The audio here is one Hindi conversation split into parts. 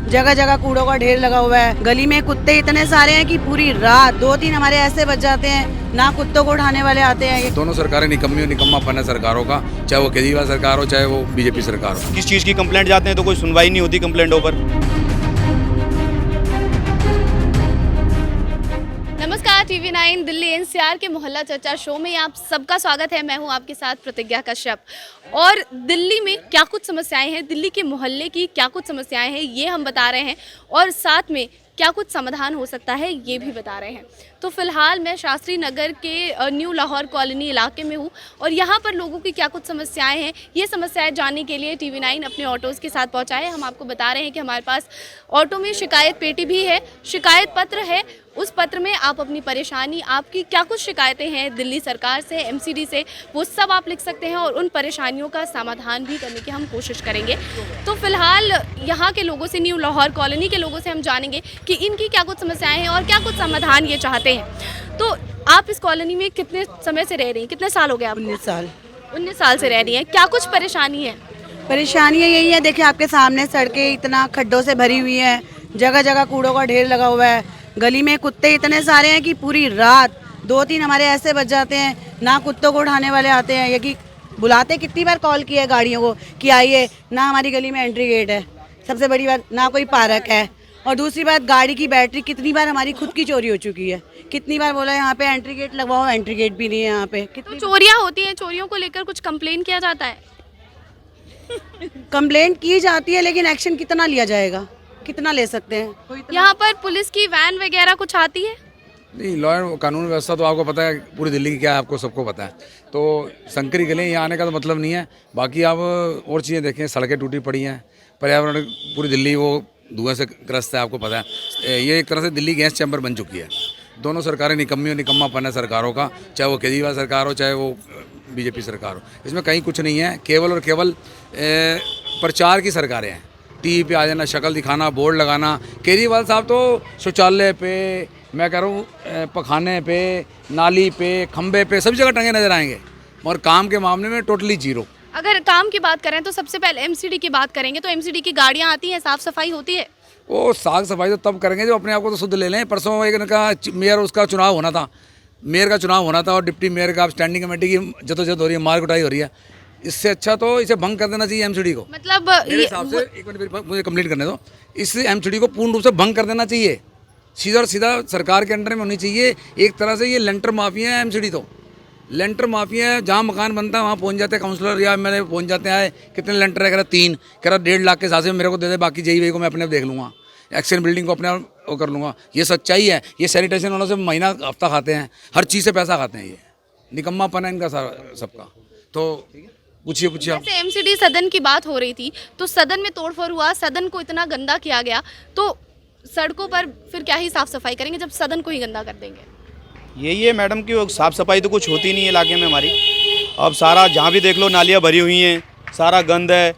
जगह जगह कूड़ों का ढेर लगा हुआ है। गली में कुत्ते इतने सारे हैं कि पूरी रात 2-3 हमारे ऐसे बच जाते हैं, ना कुत्तों को उठाने वाले आते हैं। दोनों सरकारें निकम्मी और निकम्मापन है सरकारों का, चाहे वो केजरीवाल सरकार हो चाहे वो बीजेपी सरकार हो। किस चीज़ की कंप्लेंट जाते हैं तो कोई सुनवाई नहीं होती कंप्लेंटों पर। नमस्कार, टीवी 9 दिल्ली एनसीआर के मोहल्ला चर्चा शो में आप सबका स्वागत है। मैं हूं आपके साथ प्रतिज्ञा कश्यप। और दिल्ली में क्या कुछ समस्याएं हैं, दिल्ली के मोहल्ले की क्या कुछ समस्याएं हैं, ये हम बता रहे हैं और साथ में क्या कुछ समाधान हो सकता है ये भी बता रहे हैं। तो फिलहाल मैं शास्त्री नगर के न्यू लाहौर कॉलोनी इलाके में हूँ और यहाँ पर लोगों की क्या कुछ समस्याएं हैं ये समस्याएं जानने के लिए टीवी 9 अपने ऑटोज़ के साथ पहुँचा है। हम आपको बता रहे हैं कि हमारे पास ऑटो में शिकायत पेटी भी है, शिकायत पत्र है। उस पत्र में आप अपनी परेशानी, आपकी क्या कुछ शिकायतें हैं दिल्ली सरकार से, एमसीडी से, वो सब आप लिख सकते हैं और उन परेशानियों का समाधान भी करने की हम कोशिश करेंगे। तो फिलहाल यहाँ के लोगों से, न्यू लाहौर कॉलोनी के लोगों से हम जानेंगे कि इनकी क्या कुछ समस्याएं हैं और क्या कुछ समाधान ये चाहते हैं। तो आप इस कॉलोनी में कितने समय से रह रही हैं, कितने साल हो गए आप? 19 साल। 19 साल से रह रही हैं। क्या कुछ परेशानी है? परेशानी यही है, देखिए आपके सामने सड़कें इतना खड्डों से भरी हुई हैं, जगह जगह कूड़ों का ढेर लगा हुआ है। गली में कुत्ते इतने सारे हैं कि पूरी रात 2-3 हमारे ऐसे बच जाते हैं, ना कुत्तों को उठाने वाले आते हैं। ये कि बुलाते, कितनी बार कॉल किया है गाड़ियों को कि आइए, ना हमारी गली में एंट्री गेट है, सबसे बड़ी बात ना कोई पार्क है, और दूसरी बात गाड़ी की बैटरी कितनी बार हमारी खुद की चोरी हो चुकी है। कितनी बार बोला यहाँ पे एंट्री गेट लगवाओ, एंट्री गेट भी नहीं है यहाँ पे। तो चोरियाँ होती हैं, चोरियों को लेकर कुछ कंप्लेन किया जाता है? कंप्लेंट की जाती है लेकिन एक्शन कितना लिया जाएगा, कितना ले सकते हैं? यहाँ पर पुलिस की वैन वगैरह कुछ आती है? नहीं, लॉ एंड कानून व्यवस्था तो आपको पता है पूरी दिल्ली की क्या है, आपको सबको पता है। तो संकरी गले यहाँ आने का तो मतलब नहीं है। बाकी आप और चीज़ें देखें, सड़कें टूटी पड़ी हैं, पर्यावरण पूरी दिल्ली वो धुएं से ग्रस्त है, आपको पता है। ये एक तरह से दिल्ली गैस चैम्बर बन चुकी है। दोनों सरकारें निकम्मी और निकम्मापन है सरकारों का, चाहे वो केजरीवाल सरकार हो चाहे वो बीजेपी सरकार हो। इसमें कहीं कुछ नहीं है, केवल और केवल प्रचार की सरकारें हैं। टीवी पे आ जाना, शक्ल दिखाना, बोर्ड लगाना। केजरीवाल साहब तो शौचालय पे, मैं कह रहा हूँ पखाने पे, नाली पे, खंबे पे, सभी जगह टंगे नजर आएंगे, और काम के मामले में टोटली जीरो। अगर काम की बात करें तो सबसे पहले एमसीडी की बात करेंगे तो एमसीडी की गाड़ियाँ आती हैं, साफ सफाई होती है? वो साफ सफाई तो तब करेंगे जो अपने आप को तो शुद्ध ले लें। परसों एक का मेयर, उसका चुनाव होना था, मेयर का चुनाव होना था, और डिप्टी मेयर का स्टैंडिंग कमेटी की जदोजहद हो रही है, मार कुटाई हो रही है। इससे अच्छा तो इसे भंग कर देना चाहिए एमसीडी को। मतलब मेरे हिसाब से, एक मिनट मुझे कंप्लीट करने दो, इस एमसीडी को पूर्ण रूप से भंग कर देना चाहिए। सीधा और सीधा सरकार के अंडर में होनी चाहिए। एक तरह से ये लेंटर माफिया है एमसीडी, तो लेंटर माफिया है। जहाँ मकान बनता है वहाँ पहुँच जाते हैं काउंसलर या मेरे पहुँच जाते हैं, कितने लेंटर है, कह रहा 3, कह रहा 1.5 लाख के हिसाब से मेरे को दे दे, बाकी JEI को मैं अपने आप देख लूँगा, एक्शन बिल्डिंग को अपने आप वो कर लूँगा। ये सच्चाई है। ये सैनिटेशन वालों से महीना हफ्ता खाते हैं, हर चीज़ से पैसा खाते हैं। ये निकम्मापन है इनका सबका। तो पूछिए आप। जैसे एमसीडी सदन की बात हो रही थी तो सदन में तोड़फोड़ हुआ, सदन को इतना गंदा किया गया, तो सड़कों पर फिर क्या ही साफ सफाई करेंगे जब सदन को ही गंदा कर देंगे? यही है मैडम की साफ़ सफाई तो कुछ होती नहीं है इलाके में हमारी। अब सारा जहाँ भी देख लो नालियाँ भरी हुई हैं, सारा गंद है,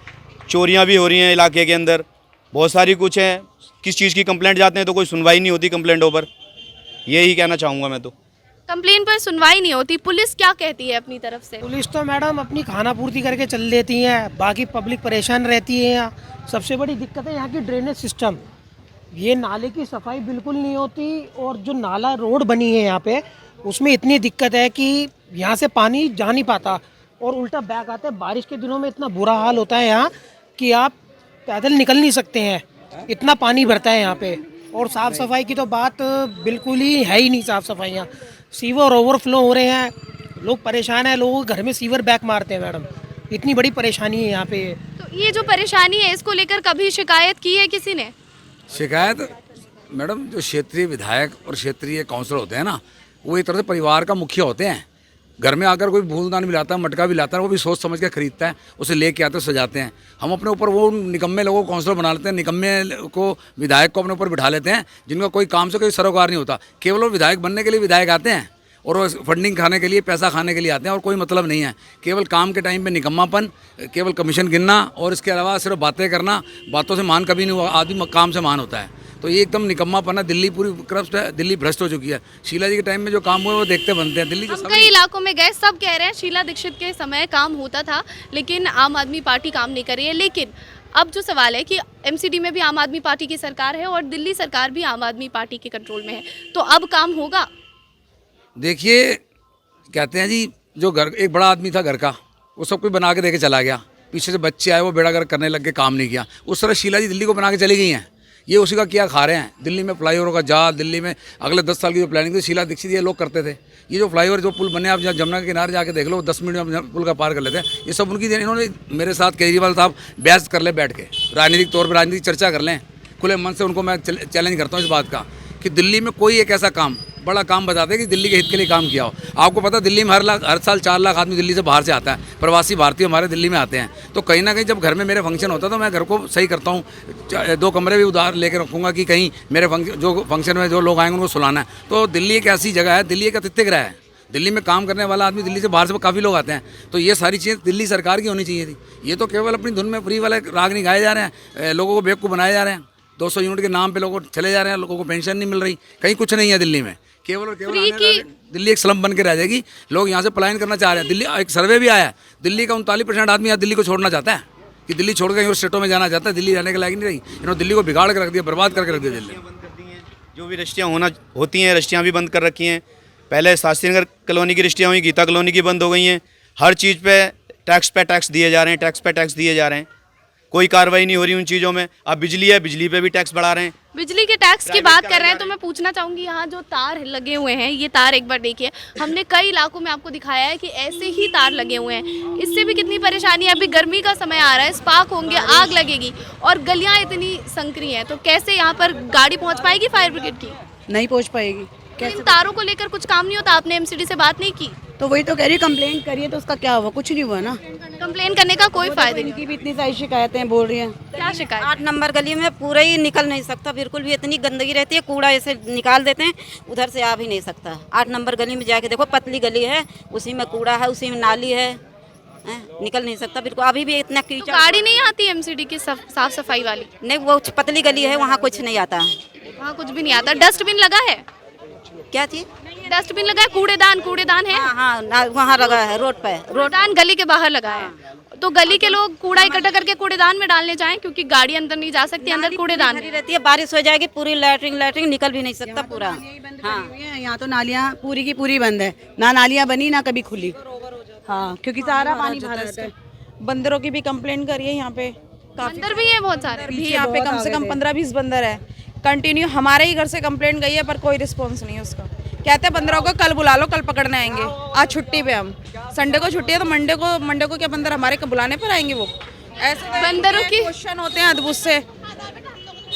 चोरियाँ भी हो रही हैं इलाके के अंदर, बहुत सारी कुछ है। किस चीज़ की कंप्लेंट जाते हैं तो कोई सुनवाई नहीं होती कंप्लेंटों पर। यही कहना चाहूँगा मैं तो। कंप्लेन पर सुनवाई नहीं होती, पुलिस क्या कहती है अपनी तरफ से? पुलिस तो मैडम अपनी खाना पूर्ति करके चल देती है, बाकी पब्लिक परेशान रहती है। यहाँ सबसे बड़ी दिक्कत है यहाँ की ड्रेनेज सिस्टम। ये नाले की सफाई बिल्कुल नहीं होती, और जो नाला रोड बनी है यहाँ पे उसमें इतनी दिक्कत है कि यहाँ से पानी जा नहीं पाता और उल्टा बैक आता है। बारिश के दिनों में इतना बुरा हाल होता है यहाँ कि आप पैदल निकल नहीं सकते हैं, इतना पानी भरता है यहाँ पे। और साफ़ सफाई की तो बात बिल्कुल ही है ही नहीं। साफ़ सफाई यहाँ सीवर ओवरफ्लो हो रहे हैं, लोग परेशान हैं, लोगों के घर में सीवर बैक मारते हैं मैडम, इतनी बड़ी परेशानी है यहाँ पे। तो ये जो परेशानी है इसको लेकर कभी शिकायत की है किसी ने? शिकायत मैडम, जो क्षेत्रीय विधायक और क्षेत्रीय काउंसलर होते हैं ना, वो एक तरह से परिवार का मुखिया होते हैं। घर में आकर कोई फूलदान भी लाता है, मटका भी लाता है, वो भी सोच समझ के खरीदता है, उसे लेके आते हैं, सजाते हैं। हम अपने ऊपर वो निकम्मे लोगों को काउंसलर बना लेते हैं, निकम्मे को विधायक को अपने ऊपर बिठा लेते हैं, जिनका कोई काम से कोई सरोकार नहीं होता। केवल वो विधायक बनने के लिए विधायक आते हैं और वो फंडिंग खाने के लिए, पैसा खाने के लिए आते हैं, और कोई मतलब नहीं है। केवल काम के टाइम पे निकम्मापन, केवल कमीशन गिनना, और इसके अलावा सिर्फ बातें करना। बातों से मान कभी नहीं हुआ, आदमी काम से मान होता है। तो ये एकदम निकम्मापन है। दिल्ली पूरी करप्ट है, दिल्ली भ्रष्ट हो चुकी है। शीला जी के टाइम में जो काम हुआ वो देखते बनते हैं। दिल्ली हम कई इलाकों में गए, सब कह रहे हैं शीला दीक्षित के समय काम होता था, लेकिन आम आदमी पार्टी काम नहीं कर रही है। लेकिन अब जो सवाल है कि एमसीडी में भी आम आदमी पार्टी की सरकार है और दिल्ली सरकार भी आम आदमी पार्टी के कंट्रोल में है, तो अब काम होगा? देखिए, कहते हैं जी, जो घर एक बड़ा आदमी था घर का, वो सब कुछ बना के दे के चला गया, पीछे से बच्चे आए वो बेड़ा गर्क करने लग के काम नहीं किया। उस तरह शीला जी दिल्ली को बना के चली गई हैं, ये उसी का क्या खा रहे हैं। दिल्ली में फ्लाईओवर का जाल, दिल्ली में अगले 10 साल की जो प्लानिंग थी शीला दीक्षित ये लोग करते थे। ये जो फ्लाईओवर जो पुल बने, आप जमुना के किनारे जाके देख लो, 10 मिनट में पुल का पार कर लेते हैं। ये सब उनकी देन। इन्होंने मेरे साथ केजरीवाल साहब बहस कर ले बैठ के, राजनीतिक तौर पर राजनीतिक चर्चा कर लें खुले मन से। उनको मैं चैलेंज करता हूँ इस बात का कि दिल्ली में कोई एक ऐसा काम, बड़ा काम बताते हैं कि दिल्ली के हित के लिए काम किया हो। आपको पता है दिल्ली में हर साल 4 लाख आदमी दिल्ली से बाहर से आता है, प्रवासी भारतीय हमारे दिल्ली में आते हैं। तो कहीं ना कहीं जब घर में मेरे फंक्शन होता है तो मैं घर को सही करता हूँ, 2 कमरे भी उधार लेके रखूँगा कि कहीं मेरे फंक्शन में जो लोग आएंगे उनको सुलाना है। तो दिल्ली एक ऐसी जगह है, दिल्ली एक अतिथ्य है। दिल्ली में काम करने वाला आदमी दिल्ली से बाहर से काफ़ी लोग आते हैं। तो ये सारी चीज़ें दिल्ली सरकार की होनी चाहिए थी। ये तो केवल अपनी धुन में फ्री वाले राग नहीं गाए जा रहे हैं, लोगों को बेवकूफ़ बनाए जा रहे हैं। 200 यूनिट के नाम पे लोग चले जा रहे हैं, लोगों को पेंशन नहीं मिल रही, कहीं कुछ नहीं है दिल्ली में। केवल और केवल दिल्ली एक स्लम बन के रह जाएगी। लोग यहाँ से पलायन करना चाह रहे हैं। दिल्ली एक सर्वे भी आया है, दिल्ली का 39% आदमी यहाँ दिल्ली को छोड़ना चाहता है कि दिल्ली छोड़ के स्टेटों में जाना चाहता है। दिल्ली रहने के लायक नहीं रही। इन्होंने दिल्ली को बिगाड़ कर रख दिया, बर्बाद करके रख दिया दिल्ली। जो भी रस्टियाँ होती हैं, रस्टियाँ भी बंद कर रखी हैं। पहले शास्त्री नगर कॉलोनी की रस्टियाँ हुई, गीता कॉलोनी की बंद हो गई हैं। हर चीज़ पे टैक्स दिए जा रहे हैं, टैक्स पे टैक्स दिए जा रहे हैं। कोई कार्रवाई नहीं हो रही उन चीज़ों में। अब बिजली है, बिजली पे भी टैक्स बढ़ा रहे हैं। बिजली के टैक्स की बात कर रहे हैं तो मैं पूछना चाहूँगी, यहाँ जो तार लगे हुए हैं, ये तार एक बार देखिए, हमने कई इलाकों में आपको दिखाया है कि ऐसे ही तार लगे हुए हैं। इससे भी कितनी परेशानी है। अभी गर्मी का समय आ रहा है, स्पार्क होंगे, आग लगेगी और गलियाँ इतनी संकरी हैं, तो कैसे यहाँ पर गाड़ी पहुँच पाएगी फायर ब्रिगेड की? नहीं पहुँच पाएगी। इन तारों को लेकर कुछ काम नहीं होता? आपने एमसीडी से बात नहीं की? तो वही तो कह रही, कंप्लेंट करिए तो उसका क्या हुआ? कुछ नहीं हुआ ना। कंप्लेन करने का कोई फायदा नहीं। इनकी भी इतनी सारी शिकायतें बोल रही हैं। क्या शिकायत? 8 नंबर गली में पूरा ही निकल नहीं सकता, बिल्कुल भी इतनी गंदगी रहती है। कूड़ा ऐसे निकाल देते हैं, उधर से आ भी नहीं सकता। 8 नंबर गली में जाके देखो, पतली गली है, उसी में कूड़ा है, उसी में नाली है, निकल नहीं सकता बिल्कुल। अभी भी इतना कीचड़। गाड़ी नहीं आती एमसीडी की साफ सफाई वाली? नहीं, वो पतली गली है, वहाँ कुछ नहीं आता। वहाँ कुछ भी नहीं आता। डस्टबिन लगा है? क्या चीज? डस्टबिन लगा है? कूड़ेदान है? हाँ, वहाँ लगा है, रोड पे। कूड़ेदान गली के बाहर लगा है, तो गली के लोग कूड़ा इकट्ठा करके कूड़ेदान में डालने जाएं, क्योंकि गाड़ी अंदर नहीं जा सकती, अंदर कूड़ेदान रहती है। बारिश हो जाएगी, पूरी लैटरिन निकल भी नहीं सकता पूरा। हाँ, यहाँ तो नालियाँ पूरी की पूरी बंद है, ना नालियाँ बनी ना कभी खुली। हाँ, क्योंकि सारा पानी बाहर आता है। बंदरों की भी कंप्लेंट करिए यहाँ पे। अंदर भी है बहुत सारे। भी यहाँ पे कम से कम 15-20 बंदर है कंटिन्यू। हमारे ही घर से कंप्लेंट गई है पर कोई रिस्पॉन्स नहीं है उसका। कहते हैं बंदरों को कल बुला लो, कल पकड़ने आएंगे। आज छुट्टी पे, हम संडे को छुट्टी है तो मंडे को क्या बंदर हमारे को बुलाने पर आएंगे? वो ऐसे बंदरों की क्वेश्चन होते हैं अद्भुत से।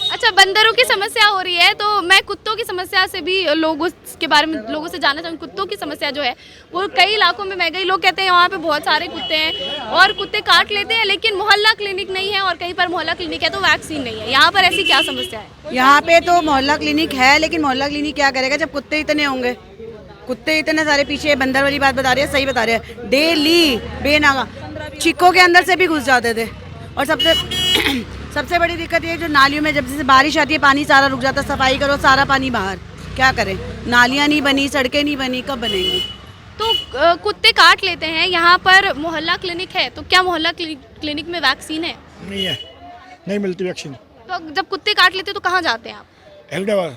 अच्छा, बंदरों की समस्या हो रही है, तो मैं कुत्तों की समस्या से भी लोगों के बारे में लोगों से जानना चाहूँगी। कुत्तों की समस्या जो है वो कई इलाकों में मैं गई, लोग कहते हैं वहाँ पे बहुत सारे कुत्ते हैं और कुत्ते काट लेते हैं, लेकिन मोहल्ला क्लिनिक नहीं है, और कहीं पर मोहल्ला क्लिनिक है तो वैक्सीन नहीं है। यहाँ पर ऐसी क्या समस्या है? यहाँ पे तो मोहल्ला क्लिनिक है, लेकिन मोहल्ला क्लिनिक क्या करेगा जब कुत्ते इतने होंगे? कुत्ते इतने सारे पीछे, बंदर वाली बात बता रही है, सही बता रहे हैं। डेली बेनागा चिक्कों के अंदर से भी घुस जाते थे। और सबसे बड़ी दिक्कत ये है, जो नालियों में जब जैसे बारिश आती है पानी सारा रुक जाता है, सफाई करो सारा पानी बाहर, क्या करें? नालियाँ नहीं बनी, सड़कें नहीं बनी, कब बनेंगी? तो कुत्ते काट लेते हैं। यहाँ पर मोहल्ला क्लिनिक है, तो क्या मोहल्ला क्लिनिक में वैक्सीन है? नहीं है, नहीं मिलती वैक्सीन। तो जब कुत्ते काट लेते हैं तो कहाँ जाते हैं आप? अहमदाबाद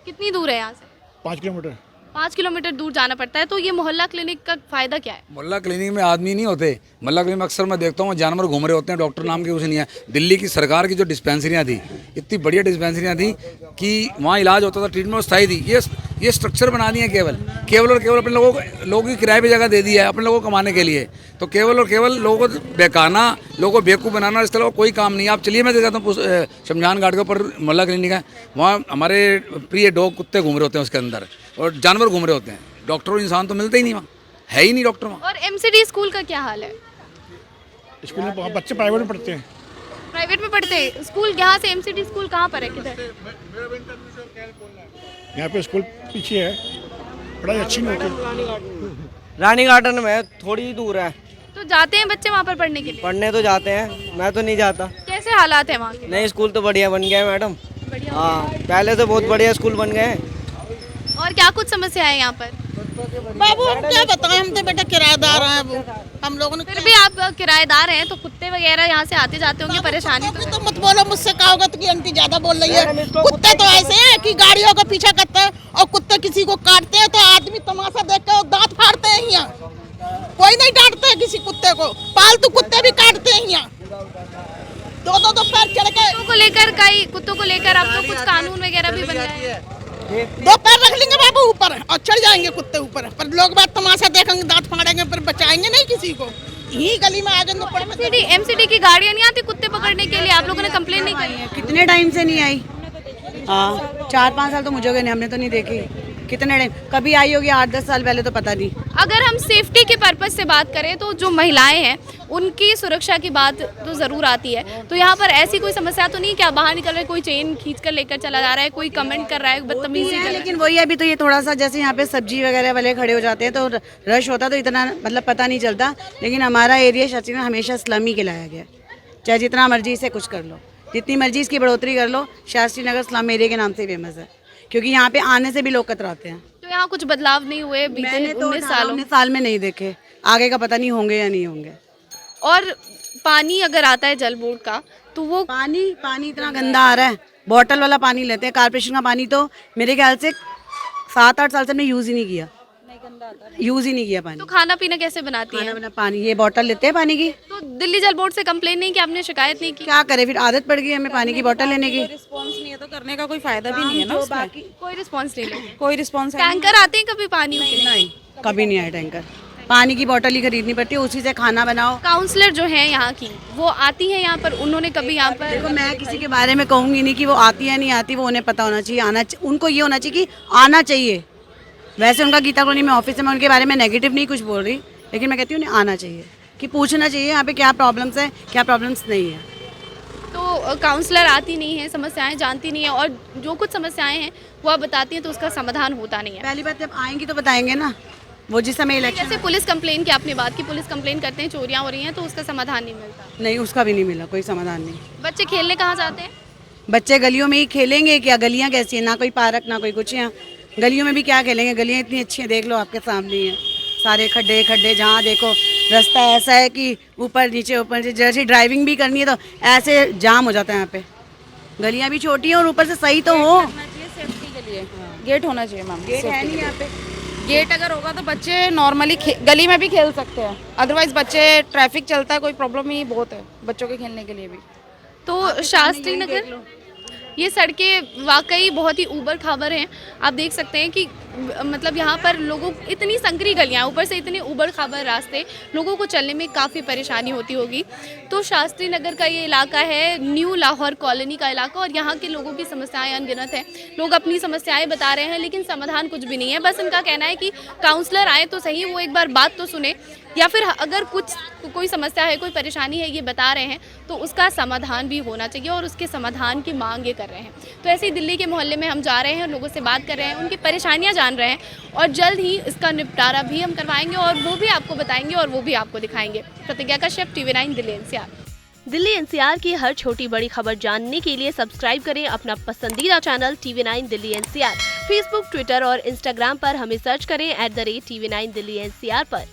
कितनी दूर है यहाँ से? 5 किलोमीटर। 5 किलोमीटर दूर जाना पड़ता है। तो ये मोहल्ला क्लिनिक का फायदा क्या है? मोहल्ला क्लिनिक में आदमी नहीं होते। मोहल्ला क्लिनिक में अक्सर मैं देखता हूँ जानवर घूम रहे होते हैं, डॉक्टर नाम के कुछ नहीं है। दिल्ली की सरकार की जो डिस्पेंसरियाँ थी, इतनी बढ़िया डिस्पेंसरियाँ थी कि वहाँ इलाज होता था, ट्रीटमेंट स्थायी थी। ये स्ट्रक्चर बना दिए केवल और केवल अपने लोगों की किराए पर जगह दे दी है अपने लोगों को कमाने के लिए। तो केवल और केवल लोगों को बेकाना, लोगों को बेवकूफ़ बनाना, इस तरह का कोई काम नहीं है। आप चलिए, मैं दिखाता हूँ शमशान घाट के ऊपर मोहल्ला क्लिनिक है, वहाँ हमारे प्रिय डॉग कुत्ते घूम रहे होते हैं उसके अंदर, और जानवर घूम रहे होते हैं। डॉक्टर और इंसान तो मिलते ही नहीं, वहाँ है ही नहीं डॉक्टर वहाँ। और एमसीडी स्कूल का क्या हाल है? स्कूल में बच्चे प्राइवेट में पढ़ते हैं। प्राइवेट में पढ़ते हैं स्कूल? यहाँ से एमसीडी स्कूल कहाँ पर है, किधर? यहाँ पे स्कूल पीछे है, पढ़ाई अच्छी नहीं होती। रानी गार्डन में थोड़ी दूर है। तो जाते हैं बच्चे वहाँ पर पढ़ने के लिए? पढ़ने तो जाते हैं, मैं तो नहीं जाता। कैसे हालात है वहाँ के? नहीं, स्कूल तो बढ़िया बन गया है मैडम। हाँ, पहले तो बहुत बढ़िया स्कूल बन गए हैं। और क्या कुछ समस्या है यहाँ पर? बाबू हम क्या बताएं, हम तो बेटा किराएदार हैं। अब हम लोगों ने फिर भी आप किराएदार हैं तो कुत्ते वगैरह यहाँ से आते जाते होंगे, परेशानी तो तो मत बोलो मुझसे, कहा होगा तो कि आंटी ज्यादा बोल रही है। कुत्ते तो ऐसे हैं कि गाड़ियों का पीछा करते हैं और कुत्ते किसी को काटते हैं तो आदमी तमाशा देख के दांत फाड़ते हैं। यहाँ कोई नहीं डांटते है किसी कुत्ते को, पालतू कुत्ते भी काटते हैं यहाँ। दो पैर चढ़ के कुत्तों को लेकर अब तो कुछ कानून वगैरह भी बन गए हैं। 2 पैर रख लेंगे बाबू ऊपर और चढ़ जाएंगे कुत्ते ऊपर, पर लोग बात तमाशा देखेंगे, दांत फाड़ेंगे, पर बचाएंगे नहीं किसी को। यही गली में आगे नुक्कड़ में एमसीडी की गाड़ियाँ नहीं आती कुत्ते पकड़ने के लिए? आप लोगों ने कंप्लेन नहीं करी है? कितने टाइम से नहीं आई? हाँ 4-5 साल तो मुझे हो गए, हमने तो नहीं देखी। कितने टाइम, कभी आई होगी 8-10 साल पहले, तो पता नहीं। अगर हम सेफ्टी के पर्पज से बात करें तो जो महिलाएं हैं उनकी सुरक्षा की बात तो ज़रूर आती है। तो यहाँ पर ऐसी कोई समस्या तो नहीं, क्या बाहर निकल रहे कोई चेन खींच कर लेकर चला जा रहा है, कोई कमेंट कर रहा है, बदतमीजी कर रहा है? लेकिन वही अभी तो ये थोड़ा सा जैसे यहाँ पे सब्जी वगैरह वाले खड़े हो जाते हैं तो रश होता तो इतना मतलब पता नहीं चलता। लेकिन हमारा एरिया शास्त्री में हमेशा स्लम ही कहलाया गया, चाहे जितना मर्जी से कुछ कर लो, जितनी मर्जी इसकी बढ़ोतरी कर लो, शास्त्री नगर स्लम एरिया के नाम से फेमस है, क्योंकि यहाँ पे आने से भी लोग कतराते हैं। तो यहाँ कुछ बदलाव नहीं हुए बीते 19 साल में नहीं देखे, आगे का पता नहीं होंगे या नहीं होंगे। और पानी अगर आता है जल बोर्ड का तो वो पानी इतना गंदा आ रहा है, बॉटल वाला पानी लेते हैं। कारपोरेशन का पानी तो मेरे ख्याल से 7-8 साल से हमने यूज़ ही नहीं किया, यूज़ ही नहीं किया पानी। तो खाना पीना कैसे बनाती है? खाना पानी ये बॉटल लेते हैं पानी की। तो दिल्ली जल बोर्ड से कंप्लेन नहीं की आपने, शिकायत नहीं की? क्या करे फिर, आदत पड़ गई हमें पानी की बॉटल लेने की। रिस्पॉन्स नहीं है तो करने का कोई फायदा भी नहीं है ना उसमें। कोई रिस्पॉन्स नहीं ले, कोई रिस्पॉन्स टैंकर आते हैं कभी पानी के? नहीं, कभी नहीं आया टैंकर। पानी की बोतल ही खरीदनी पड़ती है, उसी से खाना बनाओ। काउंसलर जो है यहाँ की वो आती है यहाँ पर, उन्होंने कभी यहाँ पर? देखो मैं किसी के बारे में कहूँगी नहीं कि वो आती है नहीं आती, वो उन्हें पता होना चाहिए, उनको ये होना चाहिए कि आना चाहिए। वैसे उनका गीता कॉलोनी में ऑफिस है, मैं उनके बारे में नेगेटिव नहीं कुछ बोल रही, लेकिन मैं कहती हूँ उन्हें आना चाहिए, कि पूछना चाहिए यहाँ पे क्या प्रॉब्लम्स है, क्या प्रॉब्लम्स नहीं है। तो काउंसलर आती नहीं है, समस्याएं जानती नहीं है, और जो कुछ समस्याएं हैं वो आप बताती हैं तो उसका समाधान होता नहीं है। पहली बात जब आएंगी तो बताएंगे ना, वो जिस समय इलेक्शन। जैसे पुलिस कंप्लेन की आपने बात की, पुलिस कंप्लेन करते हैं चोरियां हो रही हैं तो उसका समाधान नहीं मिलता? नहीं, उसका भी नहीं मिला, कोई समाधान नहीं। बच्चे खेलने कहाँ जाते हैं? बच्चे गलियों में ही खेलेंगे क्या? गलियाँ कैसी हैं, ना कोई पार्क ना कोई कुछ। यहाँ गलियों में भी क्या खेलेंगे, गलियाँ इतनी अच्छी हैं, देख लो आपके सामने ही हैं, सारे खड्डे खड्डे, जहाँ देखो रास्ता ऐसा है कि ऊपर नीचे जैसे ड्राइविंग भी करनी है तो ऐसे जाम हो जाता है यहाँ पे। गलियाँ भी छोटी हैं और ऊपर से सही तो हो। सेफ्टी के लिए गेट होना चाहिए मैम। गेट है नहीं यहाँ पे। गेट अगर होगा तो बच्चे नॉर्मली गली में भी खेल सकते हैं, अदरवाइज बच्चे ट्रैफिक चलता है, कोई प्रॉब्लम ही बहुत है बच्चों के खेलने के लिए भी। तो शास्त्री नगर ये सड़कें वाकई बहुत ही ऊबड़ खाबड़ हैं। आप देख सकते हैं कि मतलब यहाँ पर लोगों इतनी संकरी गलियाँ, ऊपर से इतने ऊबड़ खाबड़ रास्ते, लोगों को चलने में काफ़ी परेशानी होती होगी। तो शास्त्री नगर का ये इलाका है न्यू लाहौर कॉलोनी का इलाका, और यहाँ के लोगों की समस्याएं अनगिनत हैं। लोग अपनी समस्याएं बता रहे हैं लेकिन समाधान कुछ भी नहीं है। बस इनका कहना है कि काउंसलर आए तो सही, वो एक बार बात तो सुने, या फिर अगर कोई समस्या है, कोई परेशानी है, ये बता रहे हैं तो उसका समाधान भी होना चाहिए, और उसके समाधान की मांग ये कर रहे हैं। तो ऐसे ही दिल्ली के मोहल्ले में हम जा रहे हैं, लोगों से बात कर रहे हैं, उनकी परेशानियां जान रहे हैं, और जल्द ही इसका निपटारा भी हम करवाएंगे और वो भी आपको बताएंगे और वो भी आपको दिखाएंगे। प्रतिज्ञा Kashyap, TV9 Delhi NCR। Delhi NCR की हर छोटी बड़ी खबर जानने के लिए सब्सक्राइब करें अपना पसंदीदा channel TV9 Delhi NCR। Facebook, Twitter और इंस्टाग्राम पर हमें सर्च करें @TV9 दिल्ली NCR पर।